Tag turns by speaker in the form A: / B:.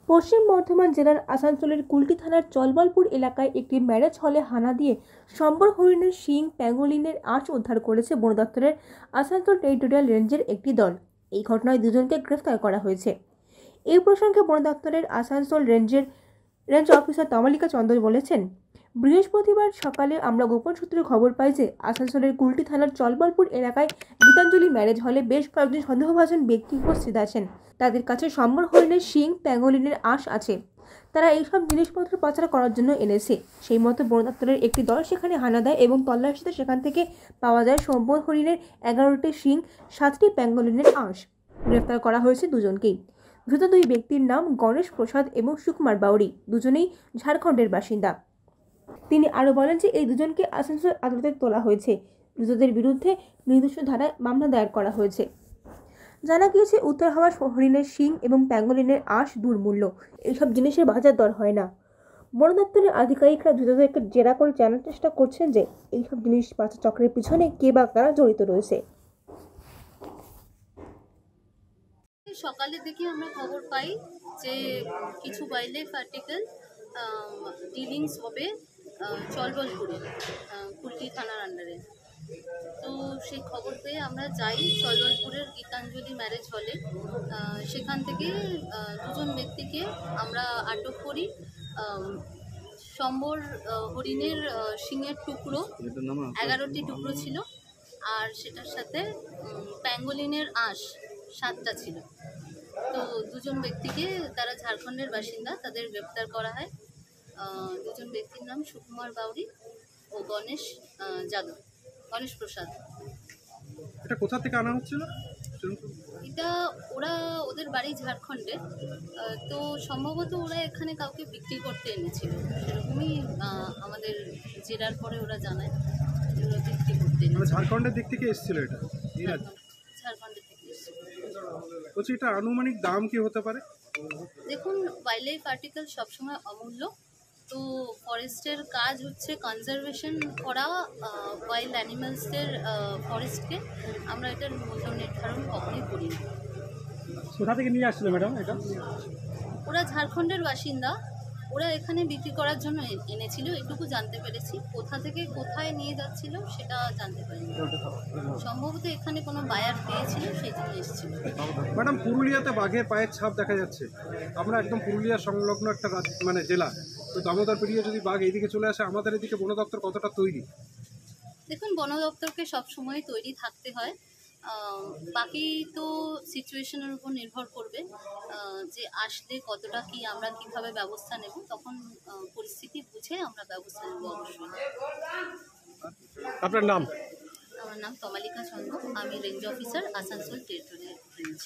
A: পশ্চিম বর্ধমান জেলার আসানসোলের কুলটি থানার চলবলপুর এলাকায় একটি ম্যারেজ হলে হানা দিয়ে সম্বর হরিণের শিং প্যাঙ্গোলিনের আঁশ উদ্ধার করেছে বন দপ্তরের আসানসোল টেরিটোরিয়াল রেঞ্জের একটি দল। এই ঘটনায় দুজনকে গ্রেফতার করা হয়েছে। এই প্রসঙ্গে বন দপ্তরের আসানসোল রেঞ্জ অফিসার তমালিকা চন্দ্র বলেছেন, বৃহস্পতিবার সকালে আমরা গোপন সূত্রে খবর পাই যে আসানসোলের কুলটি থানার চলবলপুর এলাকায় গীতাঞ্জলি ম্যারেজ হলে বেশ কয়েকজন সন্দেহভাজন ব্যক্তি উপস্থিত আছেন। তাদের কাছে সম্বর হরিণের শিং প্যাঙ্গোলিনের আঁশ আছে। তারা এইসব জিনিসপত্র পাচার করার জন্য এনেছে। সেই মতো বন দপ্তরের একটি দল সেখানে হানা দেয় এবং তল্লাশিতে সেখান থেকে পাওয়া যায় সম্বর হরিণের 11টি শিং, 7টি প্যাঙ্গোলিনের আঁশ। গ্রেফতার করা হয়েছে দুজনকেই। ধৃত দুই ব্যক্তির নাম গণেশ প্রসাদ এবং সুকুমার বাউরি, দুজনেই ঝাড়খণ্ডের বাসিন্দা। তিনি আরও বলেন যে এই দুজনকে আসানসোল আদালতে তোলা হয়েছে। ধৃতদের বিরুদ্ধে নির্দিষ্ট ধারায় মামলা দায়ের করা হয়েছে। জানা গিয়েছে, উত্তর হাওয়া হরিণের শিং এবং প্যাঙ্গোলিনের আঁশ দুর্মূল্য। এইসব জিনিসের বাজার দর হয় না। বন দপ্তরের আধিকারিকরা ধৃতদেরকে জেরা করে জানার চেষ্টা করছেন যে এইসব জিনিস পাচার চক্রের পিছনে কে বা কারা জড়িত রয়েছে।
B: সকালের দিকে আমরা খবর পাই যে কিছু ওয়াইল্ডলাইফ আর্টিকেল ডিলিংস হবে চলবলপুরে, কুলটি থানার আন্ডারে। তো সেই খবর পেয়ে আমরা যাই চলবলপুরের গীতাঞ্জলি ম্যারেজ হলে। সেখান থেকে দুজন ব্যক্তিকে আমরা আটক করি। সম্বর হরিণের শিঙের টুকরো 11টি টুকরো ছিল, আর সেটার সাথে প্যাঙ্গোলিনের আঁশ 7টা ছিল। তো দুজন ব্যক্তিকে, তারা ঝাড়খণ্ডের বাসিন্দা, তাদের গ্রেপ্তার করা হয়। দুজন ব্যক্তির নাম সুকুমার বাউরি ও গণেশ প্রসাদ।
C: এটা কোথা থেকে আনা হচ্ছিল?
B: এটা ওদের বাড়ি ঝাড়খণ্ডে। তো সম্ভবত ওরা এখানে কাউকে বিক্রি করতে এনেছিল, সেরকমই আমাদের জেরার পরে ওরা জানায় ওরা বিক্রি করতে এনেছিল।
C: ঝাড়খণ্ডের দিক থেকে এসেছিল এটা?
B: ঝাড়খণ্ডের থেকে এসেছিল।
C: বলছি, এটা আনুমানিক দাম কি হতে পারে?
B: দেখুন, ওয়াইল্ডলাইফ আর্টিকেল সবসময় অমূল্য। তো ফরেস্টের কাজ হচ্ছে কনজারভেশন করা ওয়াইল্ড অ্যানিমালসদের, ফরেস্টকে। আমরা এটার মূল্য নির্ধারণ কখনোই করি না।
C: কোথা থেকে নিয়ে আসছিল ম্যাডাম এটা?
B: ওরা ঝাড়খণ্ডের বাসিন্দা, ওরা এখানে বিক্রি করার জন্য এনেছিল, এটুকু জানতে পেরেছি। কোথা থেকে কোথায় নিয়ে যাচ্ছিল সেটা জানতে পারিনি। সম্ভবত এখানে কোনো বায়ার পেয়েছিল, সেই জন্য এসেছিল।
C: ম্যাডাম, পুরুলিয়াতে বাঘের পায়ের ছাপ দেখা যাচ্ছে। আমরা একদম পুরুলিয়া সংলগ্ন একটা জেলা, তো দামোদর পেরিয়ে যদি বাঘ এইদিকে চলে আসে, আমাদের এদিকে বন দপ্তর কতটা তৈরি?
B: দেখুন, বন দপ্তরকে সবসময় তৈরি থাকতে হয়। বাকি তো সিচুয়েশনের উপর নির্ভর করবে যে আসলে কতটা কি আমরা কিভাবে ব্যবস্থা নেব, তখন পরিস্থিতি বুঝে আমরা ব্যবস্থা নেব অবশ্যই।
C: আপনার নাম?
B: আমার নাম তমালিকা চন্দ্র, আমি range officer, Asansol territorial range.